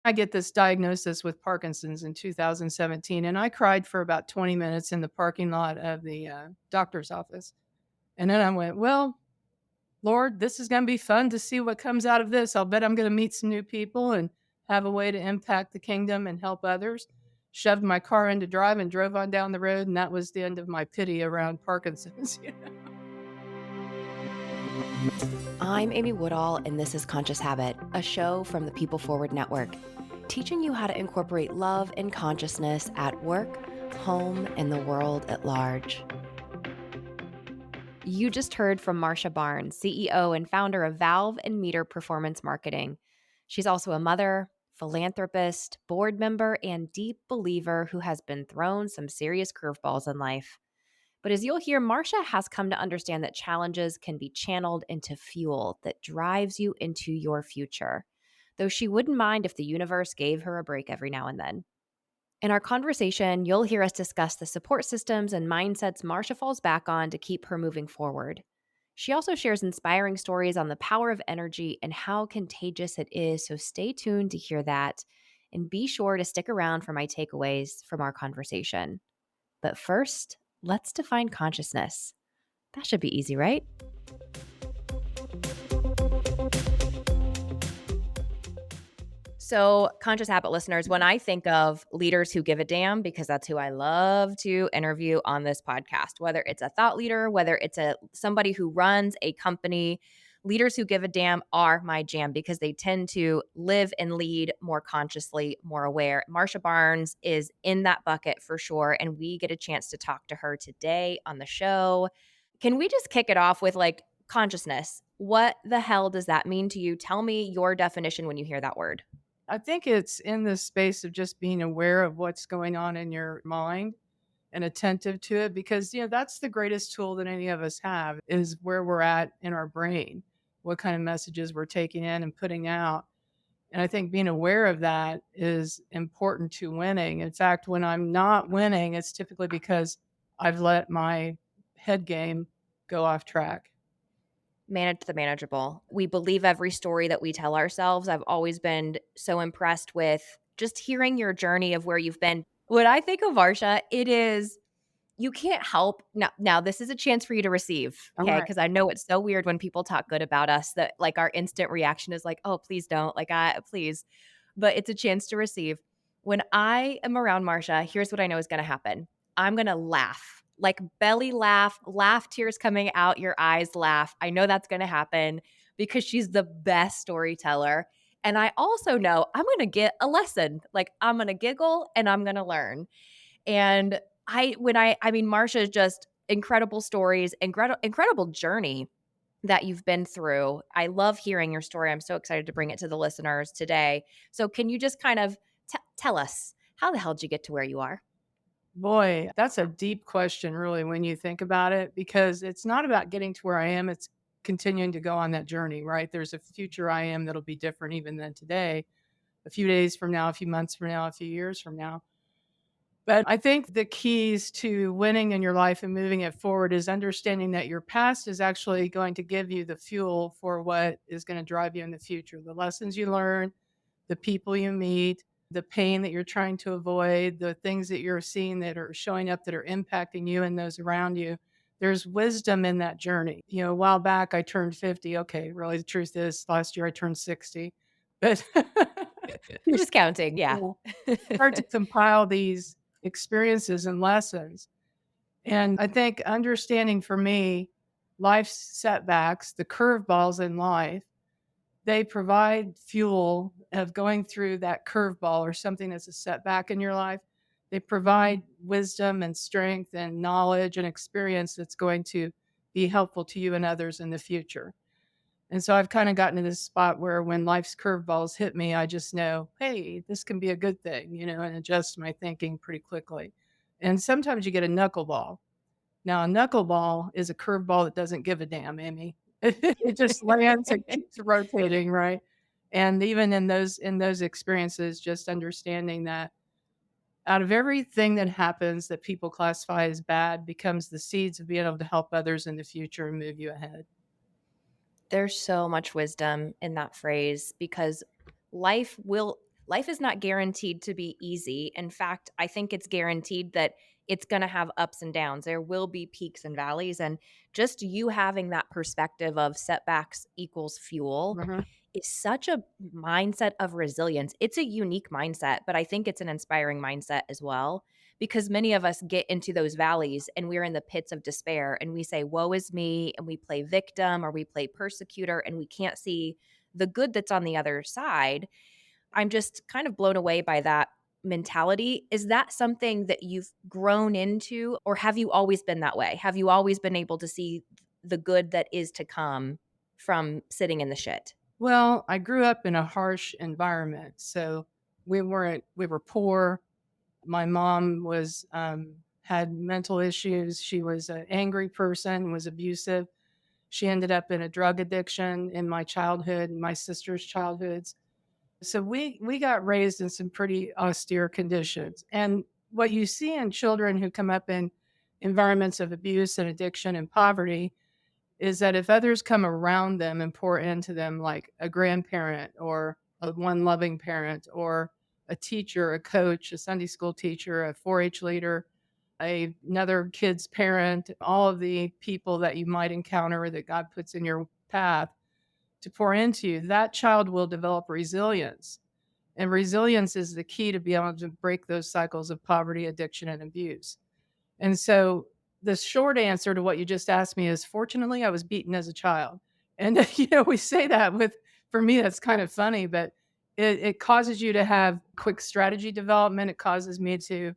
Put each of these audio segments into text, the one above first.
I get this diagnosis with Parkinson's in 2017, and I cried for about 20 minutes in the parking lot of the doctor's office. And then I went, well, Lord, this is going to be fun to see what comes out of this. I'll bet I'm going to meet some new people and have a way to impact the kingdom and help others. Shoved my car into drive and drove on down the road, and that was the end of my pity around Parkinson's. I'm Amy Woodall, and this is Conscious Habit, a show from the People Forward Network, teaching you how to incorporate love and consciousness at work, home, and the world at large. You just heard from Marcia Barnes, CEO and founder of Valve+Meter Performance Marketing. She's also a mother, philanthropist, board member, and deep believer who has been thrown some serious curveballs in life. But as you'll hear, Marcia has come to understand that challenges can be channeled into fuel that drives you into your future, though she wouldn't mind if the universe gave her a break every now and then. In our conversation, you'll hear us discuss the support systems and mindsets Marcia falls back on to keep her moving forward. She also shares inspiring stories on the power of energy and how contagious it is, so stay tuned to hear that. And be sure to stick around for my takeaways from our conversation. But first, let's define consciousness. That should be easy, right? So, Conscious Habit listeners, when I think of leaders who give a damn, because that's who I love to interview on this podcast, whether it's a thought leader, whether it's somebody who runs a company, leaders who give a damn are my jam because they tend to live and lead more consciously, more aware. Marcia Barnes is in that bucket for sure, and we get a chance to talk to her today on the show. Can we just kick it off with consciousness? What the hell does that mean to you? Tell me your definition when you hear that word. I think it's in the space of just being aware of what's going on in your mind and attentive to it because, that's the greatest tool that any of us have is where we're at in our brain, what kind of messages we're taking in and putting out. And I think being aware of that is important to winning. In fact, when I'm not winning, it's typically because I've let my head game go off track. Manage the manageable. We believe every story that we tell ourselves. I've always been so impressed with just hearing your journey of where you've been. When I think of Marcia, it is you can't help. Now this is a chance for you to receive, All okay? right. Because I know it's so weird when people talk good about us that our instant reaction is like, "Oh, please don't." Please. But it's a chance to receive. When I am around Marcia, here's what I know is going to happen. I'm going to laugh. Belly laugh, tears coming out your eyes, laugh. I know that's going to happen because she's the best storyteller. And I also know I'm going to get a lesson. I'm going to giggle and I'm going to learn. And Marcia is just incredible stories, incredible journey that you've been through. I love hearing your story. I'm so excited to bring it to the listeners today. So can you just kind of tell us, how the hell did you get to where you are? Boy, that's a deep question, really, when you think about it, because it's not about getting to where I am. It's continuing to go on that journey, right? There's a future I am that'll be different even than today, a few days from now, a few months from now, a few years from now. But I think the keys to winning in your life and moving it forward is understanding that your past is actually going to give you the fuel for what is going to drive you in the future. The lessons you learn, the people you meet, the pain that you're trying to avoid, the things that you're seeing that are showing up that are impacting you and those around you. There's wisdom in that journey. A while back I turned 50. Okay, really the truth is last year I turned 60. But You're just counting. Yeah. hard to compile these experiences and lessons. And I think understanding for me, life's setbacks, the curveballs in life, they provide fuel of going through that curveball or something that's a setback in your life. They provide wisdom and strength and knowledge and experience that's going to be helpful to you and others in the future. And so I've kind of gotten to this spot where when life's curveballs hit me, I just know, hey, this can be a good thing, and adjust my thinking pretty quickly. And sometimes you get a knuckleball. Now, a knuckleball is a curveball that doesn't give a damn, Amy. It just lands and keeps rotating, right? And even in those experiences, just understanding that out of everything that happens that people classify as bad becomes the seeds of being able to help others in the future and move you ahead. There's so much wisdom in that phrase because life will life is not guaranteed to be easy. In fact, I think it's guaranteed that it's going to have ups and downs. There will be peaks and valleys. And just you having that perspective of setbacks equals fuel Mhm. is such a mindset of resilience. It's a unique mindset, but I think it's an inspiring mindset as well, because many of us get into those valleys and we're in the pits of despair and we say, woe is me, and we play victim or we play persecutor and we can't see the good that's on the other side. I'm just kind of blown away by that mentality. Is that something that you've grown into, or have you always been that way? Have you always been able to see the good that is to come from sitting in the shit? Well, I grew up in a harsh environment, so we were poor. My mom was had mental issues. She was an angry person, was abusive. She ended up in a drug addiction in my childhood and my sister's childhoods. So we got raised in some pretty austere conditions. And what you see in children who come up in environments of abuse and addiction and poverty is that if others come around them and pour into them, like a grandparent or a one loving parent or a teacher, a coach, a Sunday school teacher, a 4-H leader, another kid's parent, all of the people that you might encounter that God puts in your path to pour into you, that child will develop resilience. And resilience is the key to be able to break those cycles of poverty, addiction, and abuse. And so the short answer to what you just asked me is fortunately, I was beaten as a child. And, we say that with, for me, that's kind of funny, but it causes you to have quick strategy development. It causes me to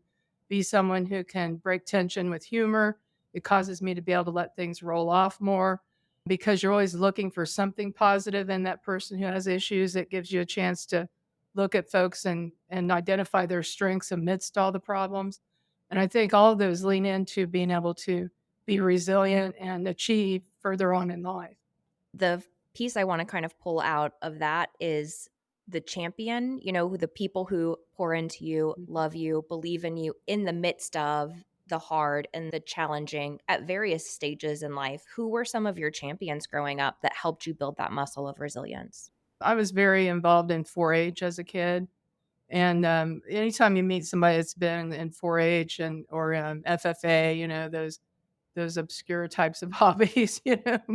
be someone who can break tension with humor. It causes me to be able to let things roll off more because you're always looking for something positive in that person who has issues. It gives you a chance to look at folks and identify their strengths amidst all the problems. And I think all of those lean into being able to be resilient and achieve further on in life. The piece I want to kind of pull out of that is the champion, the people who pour into you, love you, believe in you in the midst of the hard and the challenging at various stages in life. Who were some of your champions growing up that helped you build that muscle of resilience? I was very involved in 4-H as a kid. And anytime you meet somebody that's been in 4-H and or FFA, those obscure types of hobbies,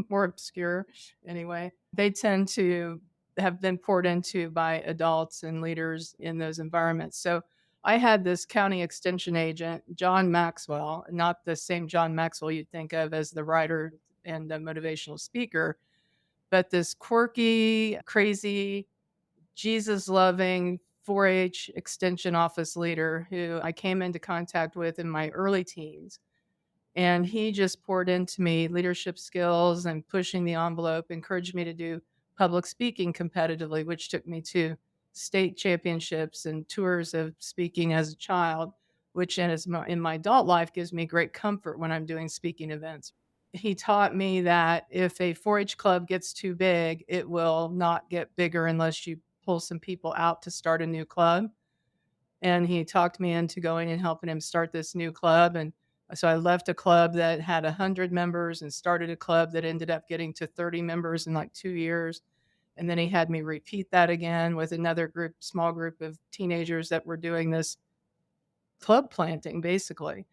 more obscure anyway. They tend to have been poured into by adults and leaders in those environments. So I had this county extension agent, John Maxwell, not the same John Maxwell you'd think of as the writer and the motivational speaker, but this quirky, crazy, Jesus loving 4-H extension office leader who I came into contact with in my early teens. And he just poured into me leadership skills and pushing the envelope, encouraged me to do public speaking competitively, which took me to state championships and tours of speaking as a child, which in my adult life gives me great comfort when I'm doing speaking events. He taught me that if a 4-H club gets too big, it will not get bigger unless you pull some people out to start a new club. And he talked me into going and helping him start this new club. And so I left a club that had 100 members and started a club that ended up getting to 30 members in like 2 years. And then he had me repeat that again with another small group of teenagers that were doing this club planting basically.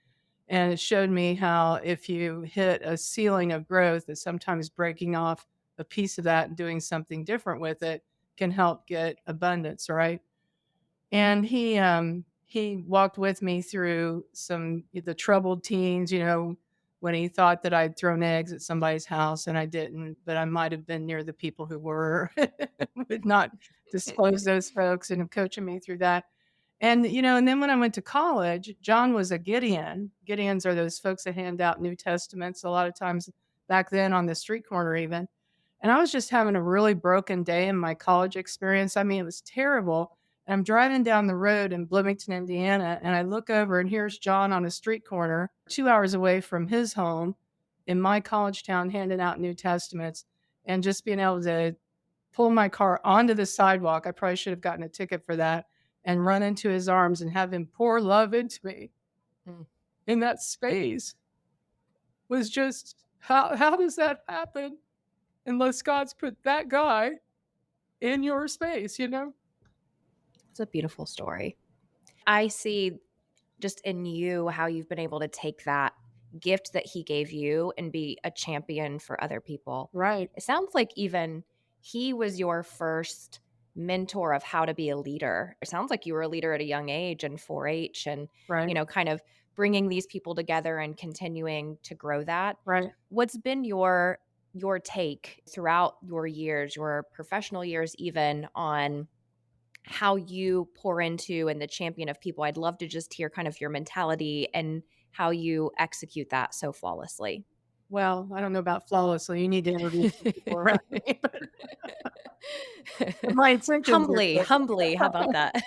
And it showed me how if you hit a ceiling of growth, that sometimes breaking off a piece of that and doing something different with it can help get abundance, right? And he walked with me through the troubled teens, when he thought that I'd thrown eggs at somebody's house and I didn't, but I might have been near the people who were, would not disclose those folks and coaching me through that. And then when I went to college, John was a Gideon. Gideons are those folks that hand out New Testaments a lot of times back then on the street corner even. And I was just having a really broken day in my college experience. I mean, it was terrible. And I'm driving down the road in Bloomington, Indiana, and I look over and here's John on a street corner, 2 hours away from his home in my college town, handing out New Testaments and just being able to pull my car onto the sidewalk. I probably should have gotten a ticket for that and run into his arms and have him pour love into me Mm. in that space was just how does that happen unless God's put that guy in your space? It's a beautiful story. I see just in you how you've been able to take that gift that he gave you and be a champion for other people. Right, It sounds like even he was your first mentor of how to be a leader. It sounds like you were a leader at a young age in 4-H and, right, kind of bringing these people together and continuing to grow that. right. What's been your take throughout your years, your professional years even on how you pour into and the champion of people? I'd love to just hear kind of your mentality and how you execute that so flawlessly. Well, I don't know about flawlessly. You need to introduce the people around me, but my intentions are Humbly, good. humbly, how about that?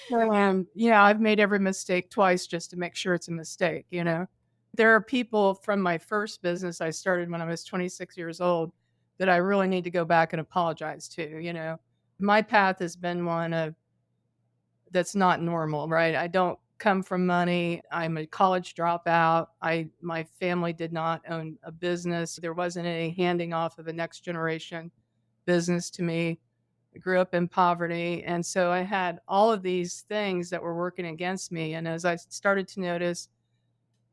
And yeah, I've made every mistake twice just to make sure it's a mistake, you know? There are people from my first business I started when I was 26 years old that I really need to go back and apologize to, you know? My path has been one of that's not normal, right? I don't come from money. I'm a college dropout. My family did not own a business. There wasn't any handing off of a next generation business to me. I grew up in poverty. And so I had all of these things that were working against me. And as I started to notice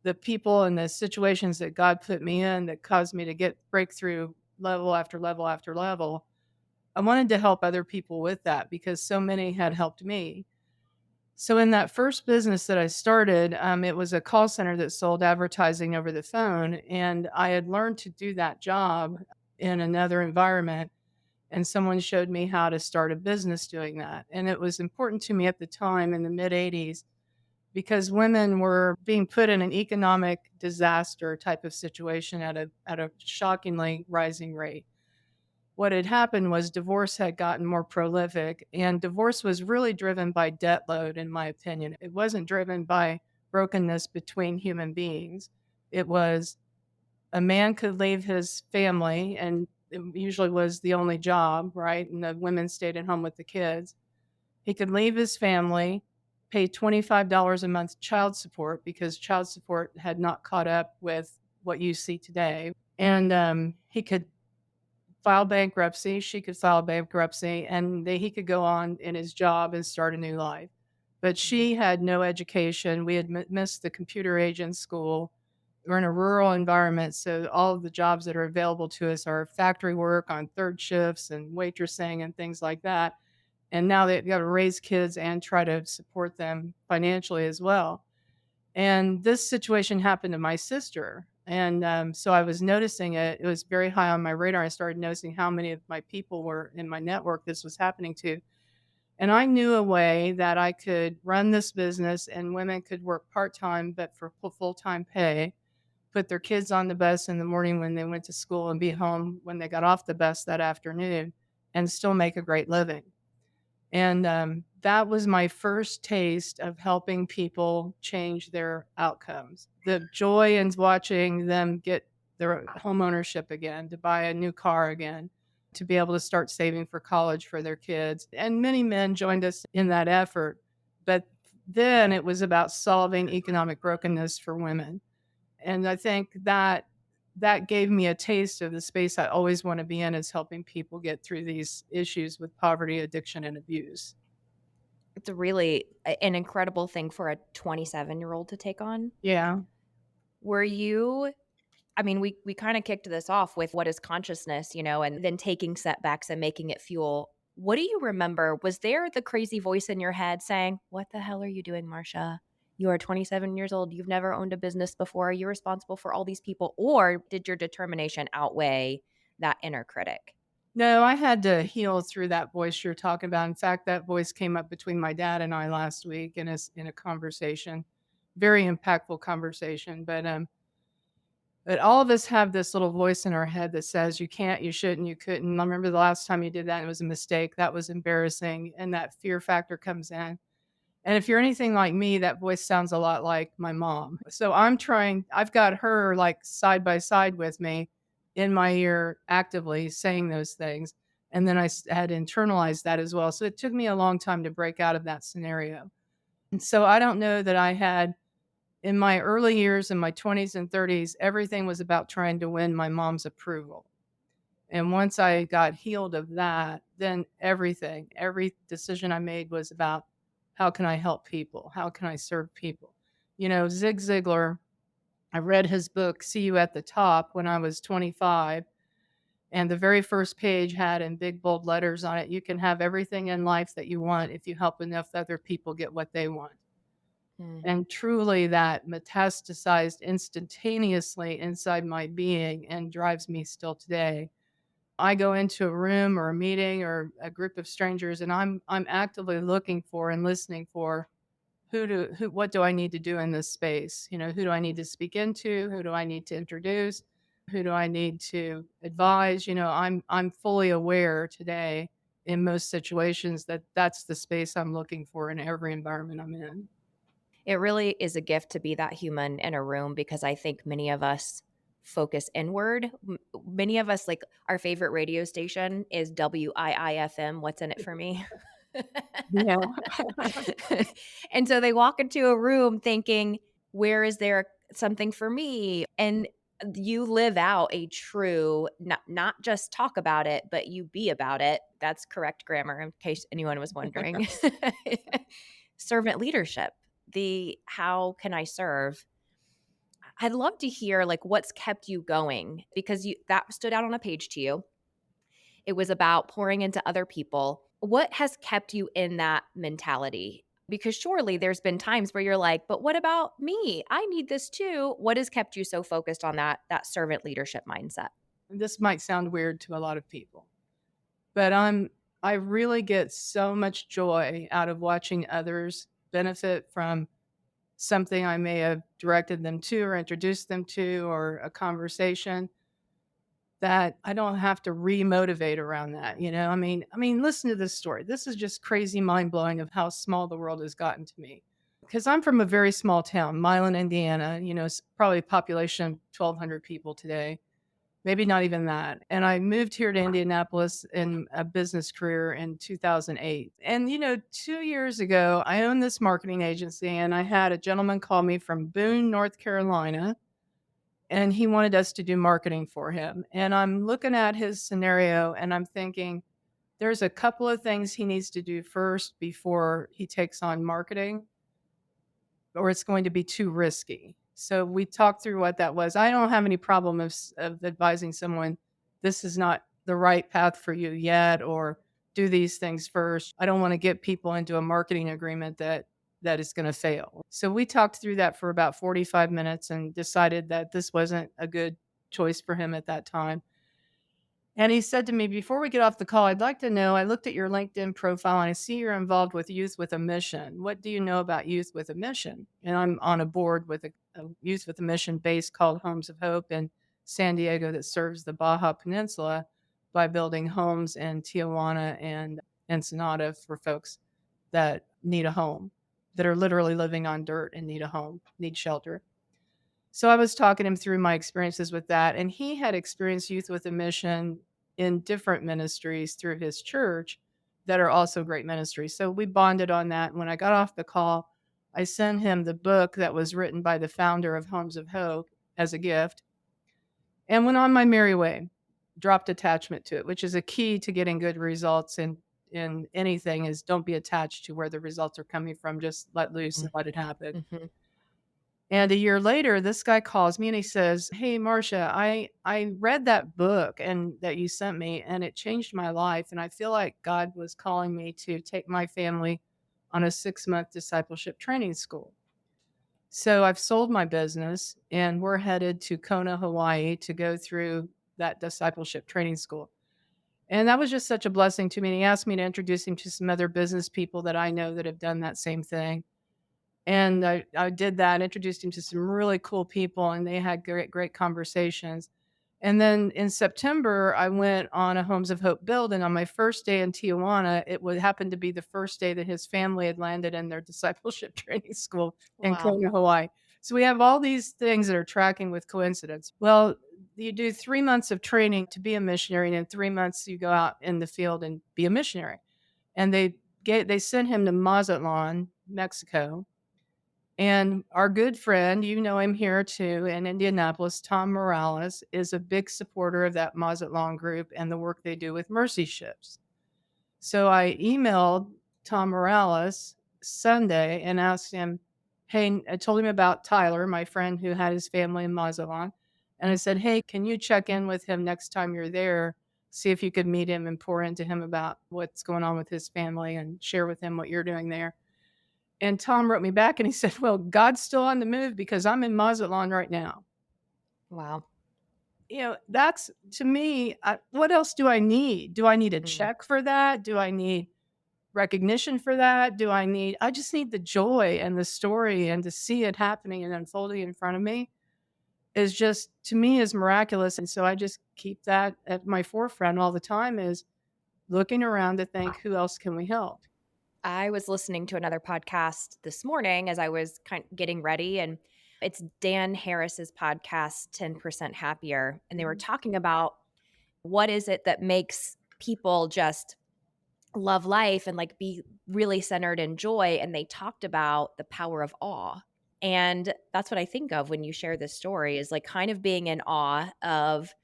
the people and the situations that God put me in that caused me to get breakthrough level after level after level, I wanted to help other people with that because so many had helped me. So in that first business that I started, it was a call center that sold advertising over the phone, and I had learned to do that job in another environment. And someone showed me how to start a business doing that. And it was important to me at the time in the mid 80s because women were being put in an economic disaster type of situation at a shockingly rising rate. What had happened was divorce had gotten more prolific, and divorce was really driven by debt load, in my opinion. It wasn't driven by brokenness between human beings. It was a man could leave his family, and it usually was the only job, right? And the women stayed at home with the kids. He could leave his family, pay $25 a month child support because child support had not caught up with what you see today. And he could file bankruptcy, she could file bankruptcy, and he could go on in his job and start a new life. But she had no education. We had missed the computer age in school. We're in a rural environment, so all of the jobs that are available to us are factory work on third shifts and waitressing and things like that. And now they've got to raise kids and try to support them financially as well. And this situation happened to my sister. And so I was noticing it. It was very high on my radar. I started noticing how many of my people were in my network this was happening to. And I knew a way that I could run this business and women could work part time, but for full time pay, put their kids on the bus in the morning when they went to school and be home when they got off the bus that afternoon and still make a great living. And that was my first taste of helping people change their outcomes. The joy in watching them get their home ownership again, to buy a new car again, to be able to start saving for college for their kids. And many men joined us in that effort. But then it was about solving economic brokenness for women. And I think that gave me a taste of the space I always want to be in is helping people get through these issues with poverty, addiction, and abuse. It's a really an incredible thing for a 27-year-old to take on. Yeah. Were you I mean, we kind of kicked this off with what is consciousness, and then taking setbacks and making it fuel. What do you remember? Was there the crazy voice in your head saying, "What the hell are you doing, Marcia? You are 27 years old. You've never owned a business before. You're responsible for all these people." Or did your determination outweigh that inner critic? No, I had to heal through that voice you're talking about. In fact, that voice came up between my dad and I last week in a conversation, very impactful conversation. But all of us have this little voice in our head that says you can't, you shouldn't, you couldn't. I remember the last time you did that, and it was a mistake. That was embarrassing, and that fear factor comes in. And if you're anything like me, that voice sounds a lot like my mom. So I've got her like side by side with me in my ear actively saying those things. And then had internalized that as well. So it took me a long time to break out of that scenario. And so I don't know that I had in my early years, in my 20s and 30s, everything was about trying to win my mom's approval. And once I got healed of that, then every decision I made was about how can I help people? How can I serve people? Zig Ziglar, I read his book, See You at the Top, when I was 25. And the very first page had in big bold letters on it, you can have everything in life that you want if you help enough other people get what they want. Mm. And truly, that metastasized instantaneously inside my being and drives me still today. I go into a room or a meeting or a group of strangers, and I'm actively looking for and listening for what do I need to do in this space? Who do I need to speak into? Who do I need to introduce? Who do I need to advise? I'm fully aware today in most situations that that's the space I'm looking for in every environment I'm in. It really is a gift to be that human in a room because I think many of us focus inward. Many of us, like our favorite radio station is WIIFM. What's in it for me? Yeah. And so they walk into a room thinking, where is there something for me? And you live out a true, not just talk about it, but you be about it. That's correct grammar, in case anyone was wondering. Servant leadership, the how can I serve? I'd love to hear like what's kept you going because you that stood out on a page to you. It was about pouring into other people. What has kept you in that mentality? Because surely there's been times where you're like, but what about me? I need this too. What has kept you so focused on that servant leadership mindset? This might sound weird to a lot of people, but I really get so much joy out of watching others benefit from something I may have directed them to or introduced them to or a conversation that I don't have to re-motivate around that. I mean, listen to this story. This is just crazy mind-blowing of how small the world has gotten to me. Because I'm from a very small town, Milan, Indiana. It's probably a population of 1,200 people today, maybe not even that. And I moved here to Indianapolis in a business career in 2008. And 2 years ago, I owned this marketing agency, and I had a gentleman call me from Boone, North Carolina, and he wanted us to do marketing for him. And I'm looking at his scenario and I'm thinking, there's a couple of things he needs to do first before he takes on marketing, or it's going to be too risky. So we talked through what that was. I don't have any problem of advising someone, this is not the right path for you yet, or do these things first. I don't want to get people into a marketing agreement that is going to fail. So we talked through that for about 45 minutes and decided that this wasn't a good choice for him at that time. And he said to me, before we get off the call, I'd like to know, I looked at your LinkedIn profile and I see you're involved with Youth with a Mission. What do you know about Youth with a Mission? And I'm on a board with a Youth with a Mission base called Homes of Hope in San Diego that serves the Baja Peninsula by building homes in Tijuana and Ensenada for folks that need a home, that are literally living on dirt and need a home, need shelter. So I was talking him through my experiences with that, and he had experienced Youth with a Mission in different ministries through his church that are also great ministries. So we bonded on that. And when I got off the call, I sent him the book that was written by the founder of Homes of Hope as a gift and went on my merry way. Dropped attachment to it, which is a key to getting good results in anything, is don't be attached to where the results are coming from. Just let loose and let it happen. Mm-hmm. And a year later, this guy calls me and he says, "Hey, Marcia, I read that book and that you sent me, and it changed my life. And I feel like God was calling me to take my family on a 6-month discipleship training school. So I've sold my business and we're headed to Kona, Hawaii to go through that discipleship training school." And that was just such a blessing to me. And he asked me to introduce him to some other business people that I know that have done that same thing. And I did that, introduced him to some really cool people, and they had great conversations. And then in September, I went on a Homes of Hope build, and on my first day in Tijuana, it would happen to be the first day that his family had landed in their discipleship training school in Wow. Kona, Hawaii. So we have all these things that are tracking with coincidence. Well, you do 3 months of training to be a missionary, and in 3 months you go out in the field and be a missionary. And they sent him to Mazatlan, Mexico, And our good friend, you know him here too in Indianapolis, Tom Morales, is a big supporter of that Mazatlan group and the work they do with mercy ships. So I emailed Tom Morales Sunday and asked him, hey, I told him about Tyler, my friend who had his family in Mazatlan. And I said, hey, can you check in with him next time you're there? See if you could meet him and pour into him about what's going on with his family and share with him what you're doing there. And Tom wrote me back and he said, well, God's still on the move because I'm in Mazatlan right now. Wow. That's to me, what else do I need? Do I need a Mm. check for that? Do I need recognition for that? I just need the joy and the story and to see it happening and unfolding in front of me is just, to me, is miraculous. And so I just keep that at my forefront all the time is looking around to think, who else can we help? I was listening to another podcast this morning as I was getting ready, and it's Dan Harris's podcast, 10% Happier. And they were Mhm. talking about what is it that makes people just love life and like be really centered in joy. And they talked about the power of awe. And that's what I think of when you share this story is like kind of being in awe of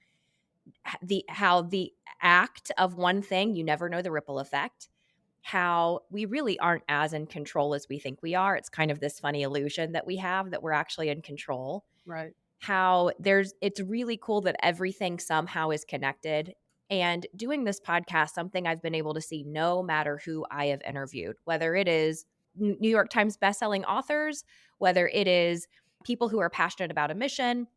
how the act of one thing, you never know the ripple effect, how we really aren't as in control as we think we are. It's kind of this funny illusion that we have that we're actually in control. Right. How it's really cool that everything somehow is connected. And doing this podcast, something I've been able to see no matter who I have interviewed, whether it is New York Times bestselling authors, whether it is people who are passionate about a mission,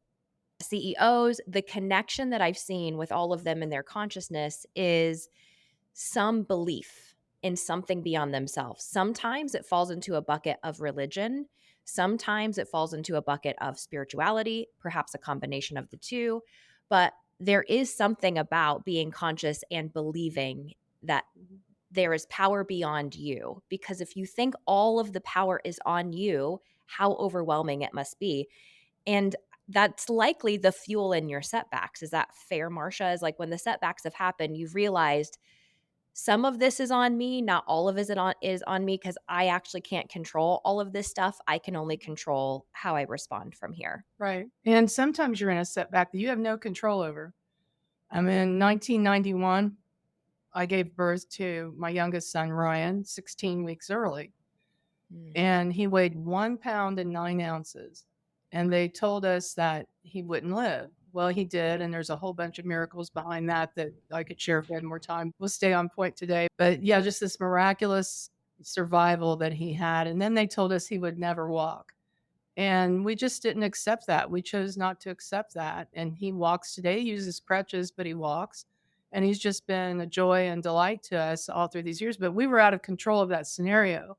CEOs, the connection that I've seen with all of them in their consciousness is some belief in something beyond themselves. Sometimes it falls into a bucket of religion. Sometimes it falls into a bucket of spirituality, perhaps a combination of the two. But there is something about being conscious and believing that Mhm. there is power beyond you. Because if you think all of the power is on you, how overwhelming it must be. And that's likely the fuel in your setbacks. Is that fair, Marcia? Is like when the setbacks have happened, you've realized some of this is on me, not all of it is on me because I actually can't control all of this stuff. I can only control how I respond from here. Right. And sometimes you're in a setback that you have no control over. I'm in 1991. I gave birth to my youngest son, Ryan, 16 weeks early. Mm. And he weighed 1 pound and 9 ounces. And they told us that he wouldn't live. Well, he did. And there's a whole bunch of miracles behind that that I could share if we had more time. We'll stay on point today. But yeah, just this miraculous survival that he had. And then they told us he would never walk. And we just didn't accept that. We chose not to accept that. And he walks today, he uses crutches, but he walks. And he's just been a joy and delight to us all through these years. But we were out of control of that scenario,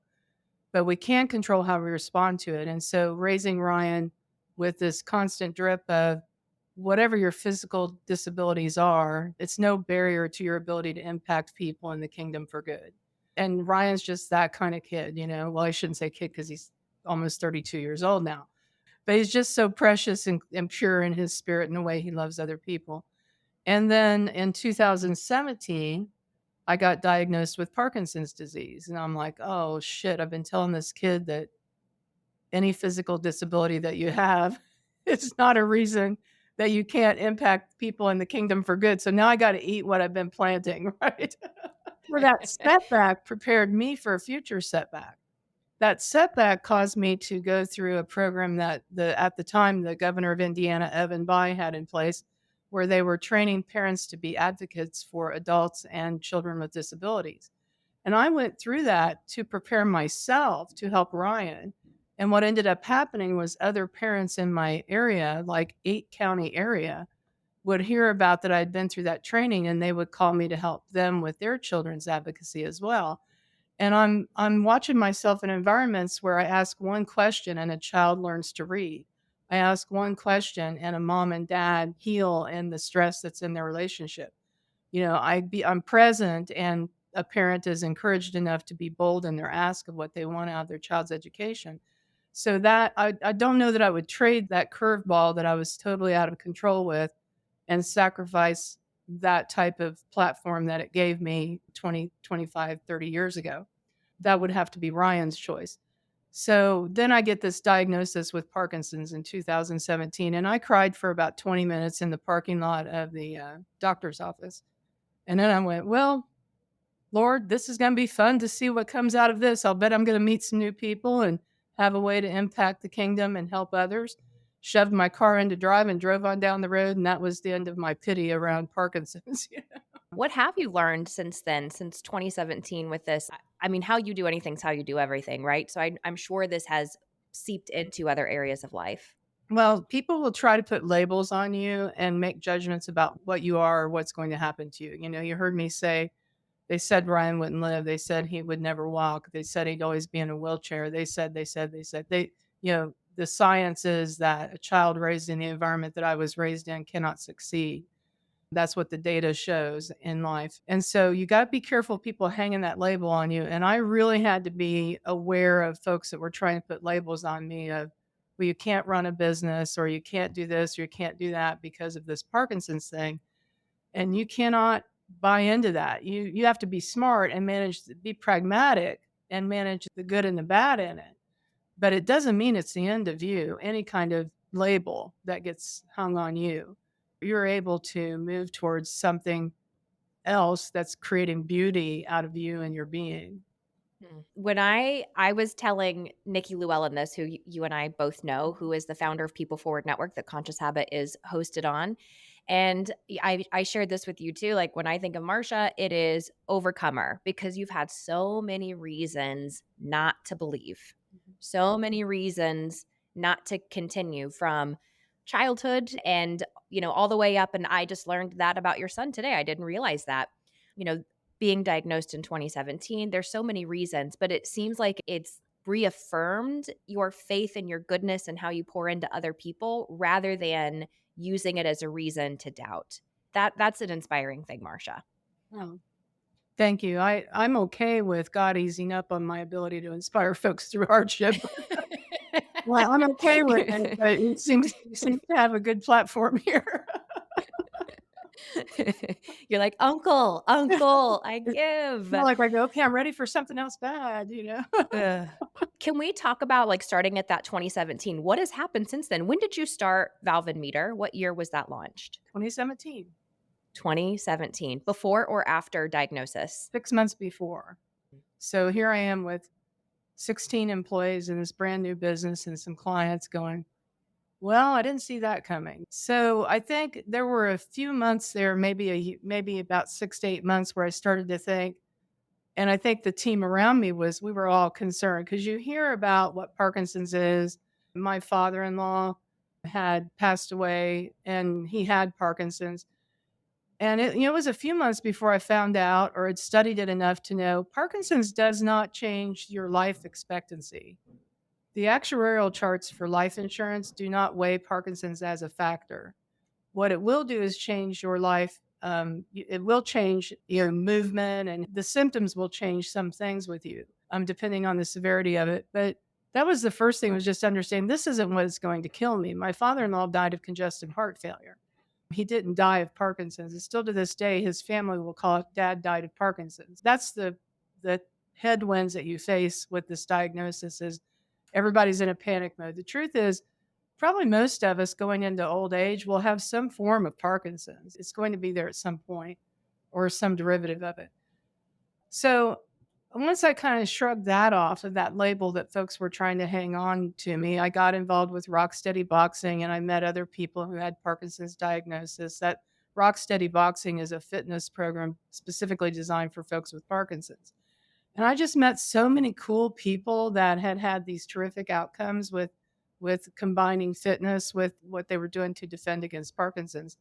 but we can control how we respond to it. And so raising Ryan with this constant drip of whatever your physical disabilities are, it's no barrier to your ability to impact people in the kingdom for good. And Ryan's just that kind of kid, Well, I shouldn't say kid because he's almost 32 years old now, but he's just so precious and pure in his spirit and the way he loves other people. And then in 2017, I got diagnosed with Parkinson's disease. And I'm like, oh shit, I've been telling this kid that any physical disability that you have, it's not a reason that you can't impact people in the kingdom for good. So now I got to eat what I've been planting, right? For that setback prepared me for a future setback. That setback caused me to go through a program that at the time the governor of Indiana, Evan Bayh, had in place, where they were training parents to be advocates for adults and children with disabilities. And I went through that to prepare myself to help Ryan. And what ended up happening was other parents in my area, like 8-county area, would hear about that I'd been through that training and they would call me to help them with their children's advocacy as well. And I'm watching myself in environments where I ask one question and a child learns to read. I ask one question and a mom and dad heal in the stress that's in their relationship. I'm present and a parent is encouraged enough to be bold in their ask of what they want out of their child's education. So that I don't know that I would trade that curveball that I was totally out of control with and sacrifice that type of platform that it gave me 20, 25, 30 years ago. That would have to be Ryan's choice. So then I get this diagnosis with Parkinson's in 2017, and I cried for about 20 minutes in the parking lot of the doctor's office. And then I went, well, Lord, this is going to be fun to see what comes out of this. I'll bet I'm going to meet some new people and have a way to impact the kingdom and help others. Shoved my car into drive and drove on down the road. And that was the end of my pity around Parkinson's. What have you learned since then, since 2017 with this? I mean, how you do anything's how you do everything, right? So I'm sure this has seeped into other areas of life. Well, people will try to put labels on you and make judgments about what you are or what's going to happen to you. You heard me say, they said Ryan wouldn't live. They said he would never walk. They said he'd always be in a wheelchair. The science is that a child raised in the environment that I was raised in cannot succeed. That's what the data shows in life. And so you got to be careful people hanging that label on you. And I really had to be aware of folks that were trying to put labels on me of, well, you can't run a business or you can't do this or you can't do that because of this Parkinson's thing. And you cannot buy into that. You have to be smart and be pragmatic and manage the good and the bad in it. But it doesn't mean it's the end of you, any kind of label that gets hung on you. You're able to move towards something else that's creating beauty out of you and your being. When I was telling Nikki Llewellyn this, who you and I both know, who is the founder of People Forward Network that Conscious Habit is hosted on, and I shared this with you too. Like when I think of Marcia, it is overcomer because you've had so many reasons not to believe, so many reasons not to continue from childhood and all the way up. And I just learned that about your son today. I didn't realize that. You know, being diagnosed in 2017. There's so many reasons, but it seems like it's reaffirmed your faith and your goodness and how you pour into other people rather than using it as a reason to doubt. That's an inspiring thing, Marcia. Oh, thank you. I'm okay with God easing up on my ability to inspire folks through hardship. Well, I'm okay with it, but you seem to have a good platform here. You're like, Uncle, I It's give. more like I go, okay, I'm ready for something else bad. Ugh. Can we talk about like starting at that 2017? What has happened since then? When did you start Valve+Meter? What year was that launched? 2017, 2017. Before or after diagnosis? 6 months before. So here I am with 16 employees in this brand new business and some clients going, well, I didn't see that coming. So I think there were a few months there, maybe about 6 to 8 months where I started to think, and I think the team around me we were all concerned because you hear about what Parkinson's is. My father-in-law had passed away and he had Parkinson's. And it was a few months before I found out or had studied it enough to know Parkinson's does not change your life expectancy. The actuarial charts for life insurance do not weigh Parkinson's as a factor. What it will do is change your life. It will change your movement and the symptoms will change some things with you, depending on the severity of it. But that was the first thing was just understanding this isn't what's going to kill me. My father-in-law died of congestive heart failure. He didn't die of Parkinson's. And still to this day, his family will call it Dad died of Parkinson's. That's the headwinds that you face with this diagnosis is everybody's in a panic mode. The truth is, probably most of us going into old age will have some form of Parkinson's. It's going to be there at some point or some derivative of it. So once I kind of shrugged that off of that label that folks were trying to hang on to me, I got involved with Rocksteady Boxing and I met other people who had Parkinson's diagnosis. That Rocksteady Boxing is a fitness program specifically designed for folks with Parkinson's. And I just met so many cool people that had these terrific outcomes with combining fitness with what they were doing to defend against Parkinson's.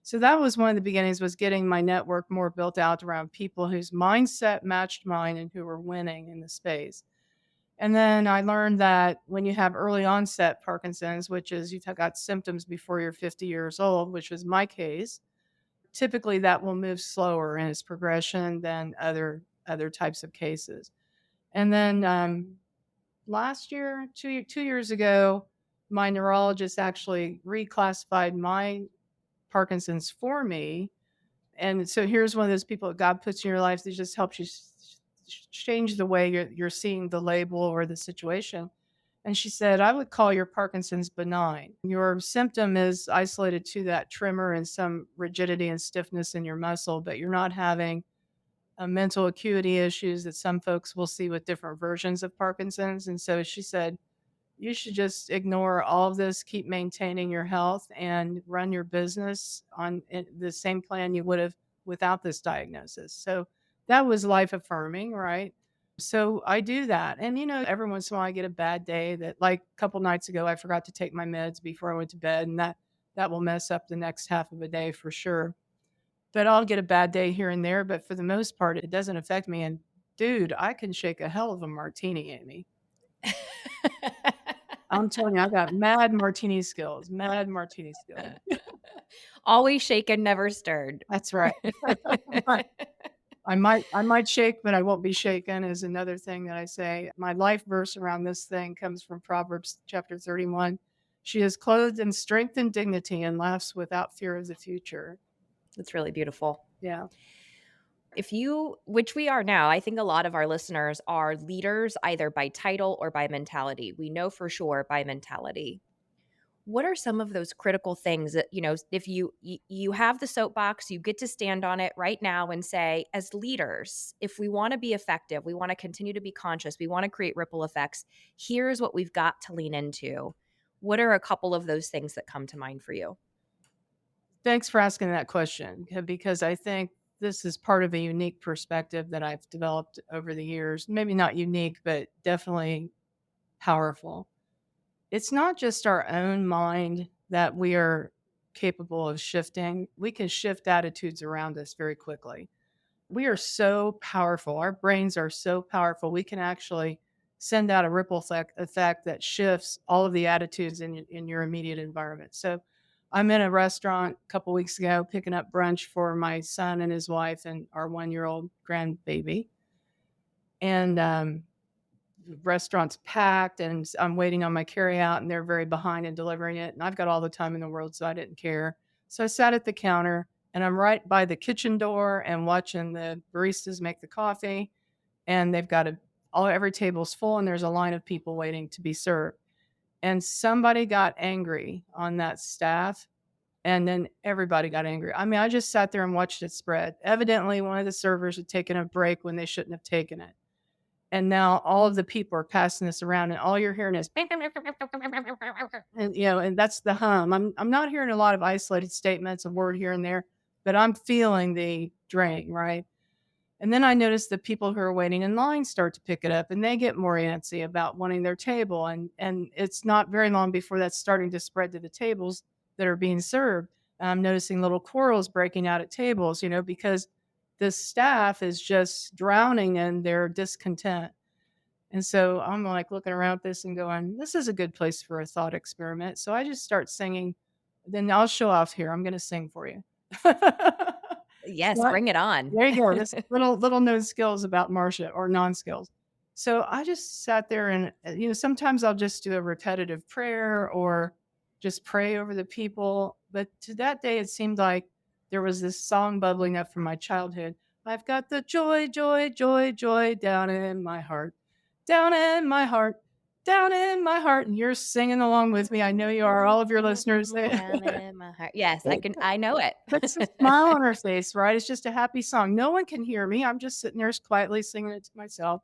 So that was one of the beginnings was getting my network more built out around people whose mindset matched mine and who were winning in the space. And then I learned that when you have early onset Parkinson's, which is you've got symptoms before you're 50 years old, which was my case, typically that will move slower in its progression than other types of cases. And then last year, 2 years ago, my neurologist actually reclassified my Parkinson's for me. And so here's one of those people that God puts in your life that just helps you change the way you're seeing the label or the situation. And she said, I would call your Parkinson's benign. Your symptom is isolated to that tremor and some rigidity and stiffness in your muscle, but you're not having mental acuity issues that some folks will see with different versions of Parkinson's. And so she said, you should just ignore all of this, keep maintaining your health, and run your business on the same plan you would have without this diagnosis. So that was life affirming, right? So I do that. And, every once in a while I get a bad day that, like a couple nights ago, I forgot to take my meds before I went to bed. And that will mess up the next half of a day for sure. But I'll get a bad day here and there. But for the most part, it doesn't affect me. And dude, I can shake a hell of a martini, Amy. I'm telling you, I got mad martini skills, mad martini skills. Always shaken, never stirred. That's right. I might shake, but I won't be shaken is another thing that I say. My life verse around this thing comes from Proverbs chapter 31. She is clothed in strength and dignity and laughs without fear of the future. That's really beautiful. Yeah. Which we are now, I think a lot of our listeners are leaders either by title or by mentality. We know for sure by mentality. What are some of those critical things that, if you have the soapbox, you get to stand on it right now and say, as leaders, if we want to be effective, we want to continue to be conscious, we want to create ripple effects, here's what we've got to lean into. What are a couple of those things that come to mind for you? Thanks for asking that question, because I think this is part of a unique perspective that I've developed over the years. Maybe not unique, but definitely powerful. It's not just our own mind that we are capable of shifting. We can shift attitudes around us very quickly. We are so powerful. Our brains are so powerful. We can actually send out a ripple effect that shifts all of the attitudes in your immediate environment. So I'm in a restaurant a couple weeks ago picking up brunch for my son and his wife and our 1-year-old grandbaby. And the restaurant's packed and I'm waiting on my carry out and they're very behind in delivering it. And I've got all the time in the world, so I didn't care. So I sat at the counter and I'm right by the kitchen door and watching the baristas make the coffee. And they've got every table's full and there's a line of people waiting to be served. And somebody got angry on that staff. And then everybody got angry. I mean, I just sat there and watched it spread. Evidently, one of the servers had taken a break when they shouldn't have taken it. And now all of the people are passing this around and all you're hearing is and and that's the hum. I'm not hearing a lot of isolated statements, a word here and there, but I'm feeling the drain, right? And then I notice the people who are waiting in line start to pick it up and they get more antsy about wanting their table. And it's not very long before that's starting to spread to the tables that are being served. I'm noticing little quarrels breaking out at tables, because the staff is just drowning in their discontent. And so I'm like looking around at this and going, this is a good place for a thought experiment. So I just start singing. Then I'll show off here. I'm going to sing for you. Yes, What? bring it on. There you go. This little known skills about Marcia or non-skills. So I just sat there and, sometimes I'll just do a repetitive prayer or just pray over the people. But to that day, it seemed like there was this song bubbling up from my childhood. I've got the joy, joy, joy, joy down in my heart, down in my heart, down in my heart. And you're singing along with me. I know you are. All of your listeners there. Down in my heart. Yes, I know it. Puts a smile on her face, right? It's just a happy song. No one can hear me. I'm just sitting there quietly singing it to myself.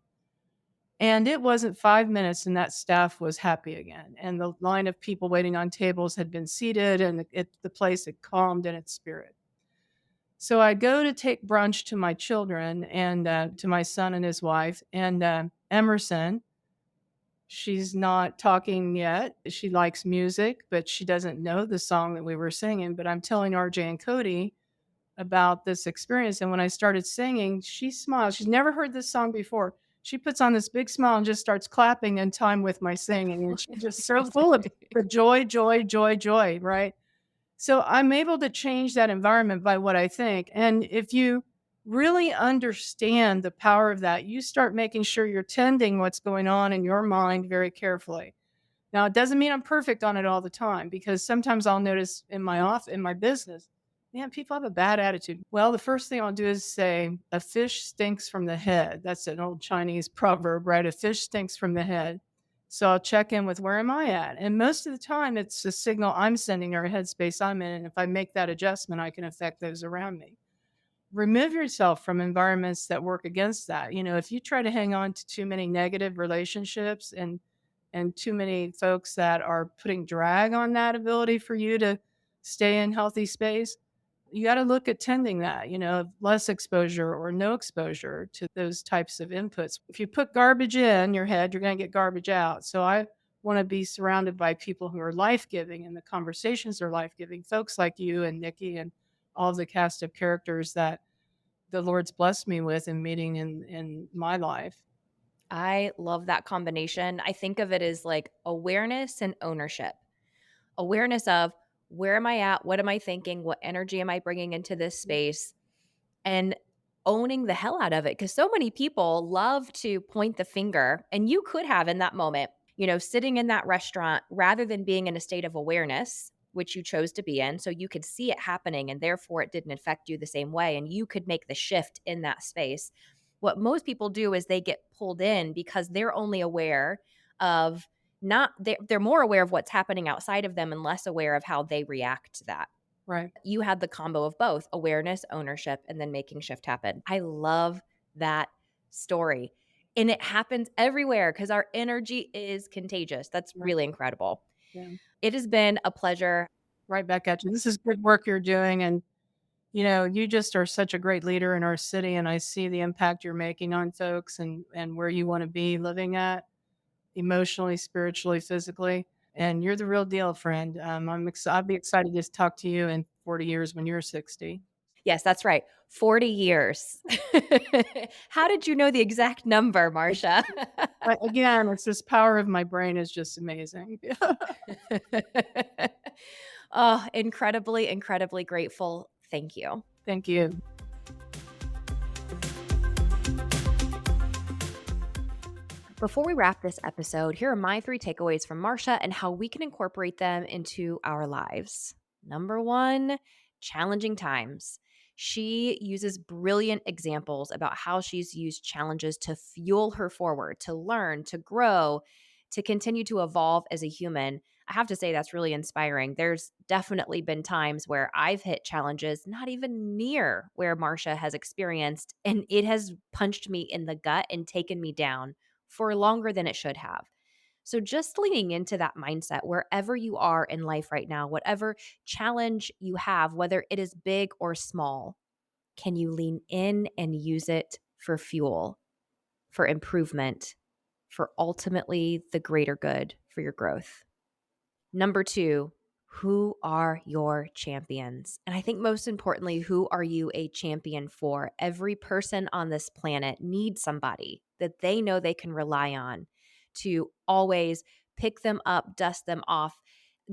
And it wasn't 5 minutes and that staff was happy again. And the line of people waiting on tables had been seated and the place had calmed in its spirit. So I go to take brunch to my children and to my son and his wife. And Emerson, she's not talking yet. She likes music, but she doesn't know the song that we were singing. But I'm telling RJ and Cody about this experience. And when I started singing, she smiled. She's never heard this song before. She puts on this big smile and just starts clapping in time with my singing. And she's just so full of the joy, joy, joy, joy, right? So I'm able to change that environment by what I think. And if you really understand the power of that, you start making sure you're tending what's going on in your mind very carefully. Now, it doesn't mean I'm perfect on it all the time, because sometimes I'll notice in my business, Man, people have a bad attitude. Well, the first thing I'll do is say, a fish stinks from the head. That's an old Chinese proverb, right? A fish stinks from the head. So I'll check in with where am I at? And most of the time, it's a signal I'm sending or a headspace I'm in. And if I make that adjustment, I can affect those around me. Remove yourself from environments that work against that. If you try to hang on to too many negative relationships and too many folks that are putting drag on that ability for you to stay in healthy space, you got to look at tending that, less exposure or no exposure to those types of inputs. If you put garbage in your head, you're going to get garbage out. So I want to be surrounded by people who are life giving and the conversations are life giving, folks like you and Nikki and all of the cast of characters that the Lord's blessed me with and meeting in my life. I love that combination. I think of it as like awareness and ownership. Awareness of where am I at? What am I thinking? What energy am I bringing into this space? And owning the hell out of it. Because so many people love to point the finger, and you could have in that moment, sitting in that restaurant rather than being in a state of awareness, which you chose to be in. So you could see it happening, and therefore it didn't affect you the same way. And you could make the shift in that space. What most people do is they get pulled in because they're only aware of not, they're more aware of what's happening outside of them and less aware of how they react to that. Right. You had the combo of both awareness, ownership, and then making shift happen. I love that story. And it happens everywhere because our energy is contagious. That's Right. really incredible. Yeah. It has been a pleasure. Right back at you. This is good work you're doing. And, you just are such a great leader in our city. And I see the impact you're making on folks and where you want to be living at emotionally, spiritually, physically. And you're the real deal, friend. I'll be excited to talk to you in 40 years when you're 60. Yes, that's right. 40 years. How did you know the exact number, Marcia? Again, it's this power of my brain is just amazing. Oh, incredibly, incredibly grateful. Thank you. Thank you. Before we wrap this episode, here are my 3 takeaways from Marcia and how we can incorporate them into our lives. Number 1, challenging times. She uses brilliant examples about how she's used challenges to fuel her forward, to learn, to grow, to continue to evolve as a human. I have to say that's really inspiring. There's definitely been times where I've hit challenges not even near where Marcia has experienced, and it has punched me in the gut and taken me down for longer than it should have. So, just leaning into that mindset wherever you are in life right now, whatever challenge you have, whether it is big or small, can you lean in and use it for fuel, for improvement, for ultimately the greater good for your growth? Number 2, who are your champions? And I think most importantly, who are you a champion for? Every person on this planet needs somebody that they know they can rely on to always pick them up, dust them off,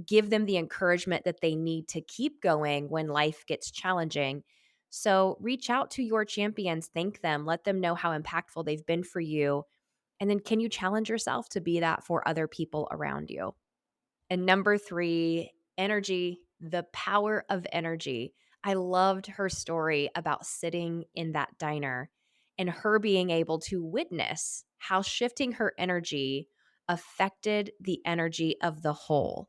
give them the encouragement that they need to keep going when life gets challenging. So reach out to your champions, thank them, let them know how impactful they've been for you. And then can you challenge yourself to be that for other people around you? And number 3, energy, the power of energy. I loved her story about sitting in that diner and her being able to witness how shifting her energy affected the energy of the whole.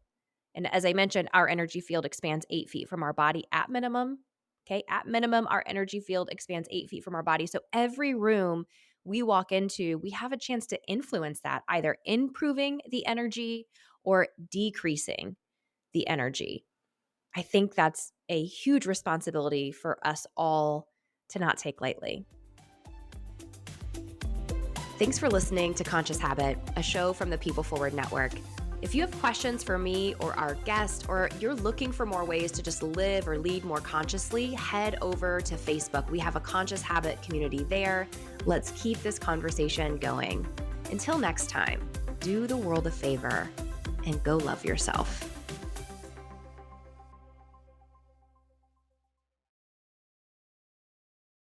And as I mentioned, our energy field expands 8 feet from our body at minimum. Okay. At minimum, our energy field expands 8 feet from our body. So every room we walk into, we have a chance to influence that, either improving the energy or decreasing the energy. I think that's a huge responsibility for us all to not take lightly. Thanks for listening to Conscious Habit, a show from the People Forward Network. If you have questions for me or our guest, or you're looking for more ways to just live or lead more consciously, head over to Facebook. We have a Conscious Habit community there. Let's keep this conversation going. Until next time, do the world a favor and go love yourself.